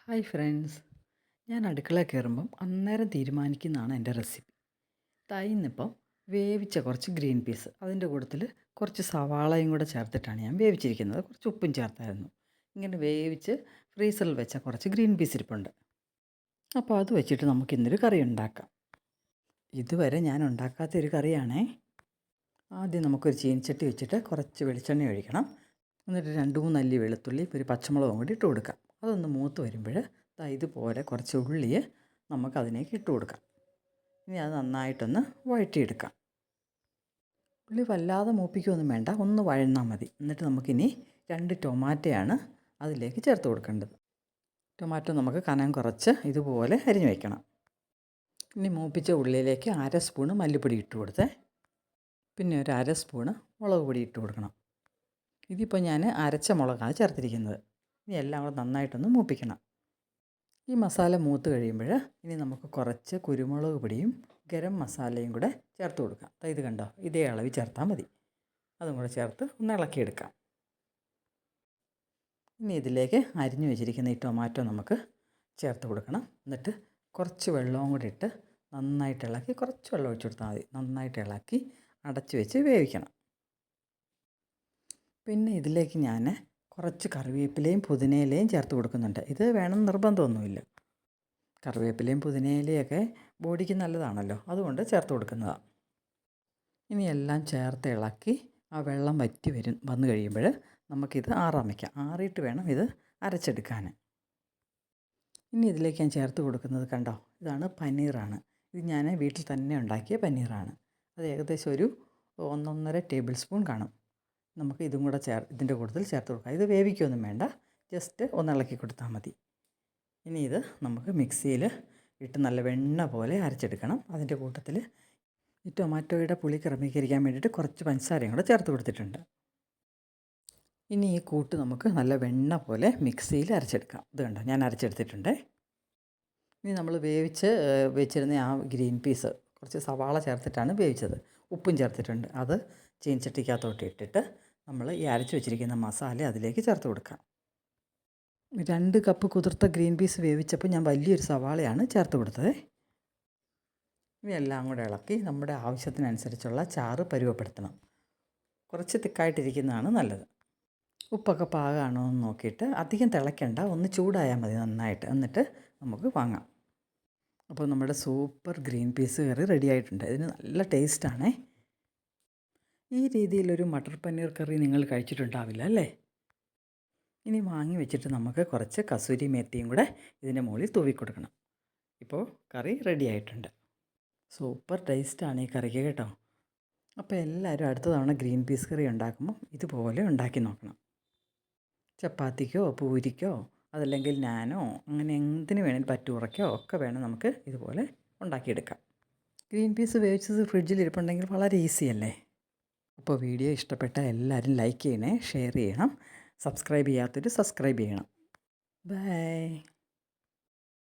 Hi friends, ഞാൻ അടുക്കളയിൽ കയറുമ്പം അന്നേരം തീരുമാനിക്കുന്നതാണ് എൻ്റെ റെസിപ്പി. ഇന്നിപ്പം വേവിച്ച കുറച്ച് ഗ്രീൻ പീസ്, അതിൻ്റെ കൂട്ടത്തിൽ കുറച്ച് സവാളയും കൂടെ ചേർത്തിട്ടാണ് ഞാൻ വേവിച്ചിരിക്കുന്നത്. കുറച്ച് ഉപ്പും ചേർത്തായിരുന്നു. ഇങ്ങനെ വേവിച്ച് ഫ്രീസറിൽ വെച്ച കുറച്ച് ഗ്രീൻ പീസ് ഇരിപ്പുണ്ട്. അപ്പോൾ അത് വെച്ചിട്ട് നമുക്കിന്നൊരു കറി ഉണ്ടാക്കാം. ഇതുവരെ ഞാൻ ഉണ്ടാക്കാത്തൊരു കറിയാണേ. ആദ്യം നമുക്കൊരു ചീനിച്ചട്ടി വെച്ചിട്ട് കുറച്ച് വെളിച്ചെണ്ണ ഒഴിക്കണം. എന്നിട്ട് 2-3 അല്ലി വെളുത്തുള്ളി, ഒരു പച്ചമുളകും കൂടി ഇട്ട് കൊടുക്കാം. അതൊന്ന് മൂത്ത് വരുമ്പോൾ ഇതുപോലെ കുറച്ച് ഉള്ളി നമുക്കതിലേക്ക് ഇട്ട് കൊടുക്കാം. ഇനി അത് നന്നായിട്ടൊന്ന് വഴറ്റിയെടുക്കാം. ഉള്ളി വല്ലാതെ മൂപ്പിക്കുകയൊന്നും വേണ്ട, ഒന്ന് വഴന്നാൽ മതി. എന്നിട്ട് നമുക്കിനി 2 ടൊമാറ്റോയാണ് അതിലേക്ക് ചേർത്ത് കൊടുക്കേണ്ടത്. ടൊമാറ്റോ നമുക്ക് കനം കുറച്ച് ഇതുപോലെ അരിഞ്ഞു വയ്ക്കണം. ഇനി മൂപ്പിച്ച ഉള്ളിയിലേക്ക് 1/2 സ്പൂണ് മല്ലിപ്പൊടി ഇട്ട് കൊടുത്തേ. പിന്നെ ഒരു 1/2 സ്പൂണ് മുളക് പൊടി ഇട്ട് കൊടുക്കണം. ഇതിപ്പോൾ ഞാൻ അരച്ച മുളകാണ് ചേർത്തിരിക്കുന്നത്. ഇനി എല്ലാം കൂടെ നന്നായിട്ടൊന്ന് മൂപ്പിക്കണം. ഈ മസാല മൂത്ത് കഴിയുമ്പോൾ ഇനി നമുക്ക് കുറച്ച് കുരുമുളക് പൊടിയും ഗരം മസാലയും കൂടെ ചേർത്ത് കൊടുക്കാം. ഇത് കണ്ടോ, ഇതേ അളവിൽ ചേർത്താൽ മതി. അതും കൂടെ ചേർത്ത് ഒന്ന് ഇളക്കിയെടുക്കാം. ഇനി ഇതിലേക്ക് അരിഞ്ഞു വെച്ചിരിക്കുന്ന ഈ ടൊമാറ്റോ നമുക്ക് ചേർത്ത് കൊടുക്കണം. എന്നിട്ട് കുറച്ച് വെള്ളവും കൂടി ഇട്ട് നന്നായിട്ട് ഇളക്കി, കുറച്ച് വെള്ളം ഒഴിച്ചു കൊടുത്താൽ മതി. നന്നായിട്ട് ഇളക്കി അടച്ചു വെച്ച് വേവിക്കണം. പിന്നെ ഇതിലേക്ക് ഞാൻ കുറച്ച് കറിവേപ്പിലയും പുതിനയിലയും ചേർത്ത് കൊടുക്കുന്നുണ്ട്. ഇത് വേണം നിർബന്ധമൊന്നുമില്ല. കറിവേപ്പിലയും പുതിനയിലയൊക്കെ ബോഡിക്ക് നല്ലതാണല്ലോ, അതുകൊണ്ട് ചേർത്ത് കൊടുക്കുന്നതാണ്. ഇനി എല്ലാം ചേർത്ത് ഇളക്കി ആ വെള്ളം വന്നു കഴിയുമ്പോൾ നമുക്കിത് ആറാൻ വയ്ക്കാം. ആറിയിട്ട് വേണം ഇത് അരച്ചെടുക്കാൻ. ഇനി ഇതിലേക്ക് ഞാൻ ചേർത്ത് കൊടുക്കുന്നത് കണ്ടോ, ഇതാണ് പനീറാണ്. ഇത് ഞാൻ വീട്ടിൽ തന്നെ ഉണ്ടാക്കിയ പനീറാണ്. അത് ഏകദേശം ഒരു 1-1.5 ടേബിൾ സ്പൂൺ കാണും. നമുക്ക് ഇതും കൂടെ ഇതിൻ്റെ കൂട്ടത്തിൽ ചേർത്ത് കൊടുക്കാം. ഇത് വേവിക്കൊന്നും വേണ്ട, ജസ്റ്റ് ഒന്ന് ഇളക്കി കൊടുത്താൽ മതി. ഇനി ഇത് നമുക്ക് മിക്സിയിൽ ഇട്ട് നല്ല വെണ്ണ പോലെ അരച്ചെടുക്കണം. അതിൻ്റെ കൂട്ടത്തിൽ ഈ ടൊമാറ്റോയുടെ പുളി ക്രമീകരിക്കാൻ വേണ്ടിയിട്ട് കുറച്ച് പഞ്ചസാരയും കൂടെ ചേർത്ത് കൊടുത്തിട്ടുണ്ട്. ഇനി ഈ കൂട്ട് നമുക്ക് നല്ല വെണ്ണ പോലെ മിക്സിയിൽ അരച്ചെടുക്കാം. ഇത് കണ്ടോ, ഞാൻ അരച്ചെടുത്തിട്ടുണ്ട്. ഇനി നമ്മൾ വെച്ചിരുന്ന ആ ഗ്രീൻ പീസ് കുറച്ച് സവാള ചേർത്തിട്ടാണ് വേവിച്ചത്. ഉപ്പും ചേർത്തിട്ടുണ്ട്. അത് ചീനിച്ചട്ടിക്കകത്തോട്ട് ഇട്ടിട്ട് നമ്മൾ ഈ അരച്ച് വെച്ചിരിക്കുന്ന മസാല അതിലേക്ക് ചേർത്ത് കൊടുക്കാം. 2 കപ്പ് കുതിർത്ത ഗ്രീൻ പീസ് വേവിച്ചപ്പോൾ ഞാൻ വലിയൊരു സവാളയാണ് ചേർത്ത് കൊടുത്തത്. ഇനി എല്ലാം കൂടെ ഇളക്കി നമ്മുടെ ആവശ്യത്തിനനുസരിച്ചുള്ള ചാറ് പരുവപ്പെടുത്തണം. കുറച്ച് തിക്കായിട്ടിരിക്കുന്നതാണ് നല്ലത്. ഉപ്പൊക്കെ പാകമാണോ എന്ന് നോക്കിയിട്ട്, അധികം തിളയ്ക്കണ്ട, ഒന്ന് ചൂടായാൽ മതി നന്നായിട്ട്. എന്നിട്ട് നമുക്ക് വാങ്ങാം. അപ്പോൾ നമ്മുടെ സൂപ്പർ ഗ്രീൻ പീസ് കറി റെഡി ആയിട്ടുണ്ട്. ഇതിന് നല്ല ടേസ്റ്റാണേ. ഈ രീതിയിലൊരു മട്ടർ പനീർ കറി നിങ്ങൾ കഴിച്ചിട്ടുണ്ടാവില്ല അല്ലേ? ഇനി വാങ്ങി വെച്ചിട്ട് നമുക്ക് കുറച്ച് കസൂരി മേത്തിയും കൂടെ ഇതിൻ്റെ മുകളിൽ തൂവി കൊടുക്കണം. ഇപ്പോൾ കറി റെഡി ആയിട്ടുണ്ട്. സൂപ്പർ ടേസ്റ്റാണ് ഈ കറിക്ക് കേട്ടോ. അപ്പോൾ എല്ലാവരും അടുത്ത തവണ ഗ്രീൻ പീസ് കറി ഉണ്ടാക്കുമ്പോൾ ഇതുപോലെ ഉണ്ടാക്കി നോക്കണം. ചപ്പാത്തിക്കോ പൂരിക്കോ അതല്ലെങ്കിൽ നാനോ അങ്ങനെ എന്തിനു വേണമെങ്കിലും പറ്റുറയ്ക്കോ ഒക്കെ വേണം നമുക്ക് ഇതുപോലെ ഉണ്ടാക്കിയെടുക്കാം. ഗ്രീൻ പീസ് വേവിച്ചത് ഫ്രിഡ്ജിൽ ഇരിപ്പുണ്ടെങ്കിൽ വളരെ ഈസി അല്ലേ? അപ്പോൾ വീഡിയോ ഇഷ്ടപ്പെട്ട എല്ലാവരും ലൈക്ക് ചെയ്യണേ, ഷെയർ ചെയ്യണം, സബ്സ്ക്രൈബ് ചെയ്യാത്തവർ സബ്സ്ക്രൈബ് ചെയ്യണം. ബൈ.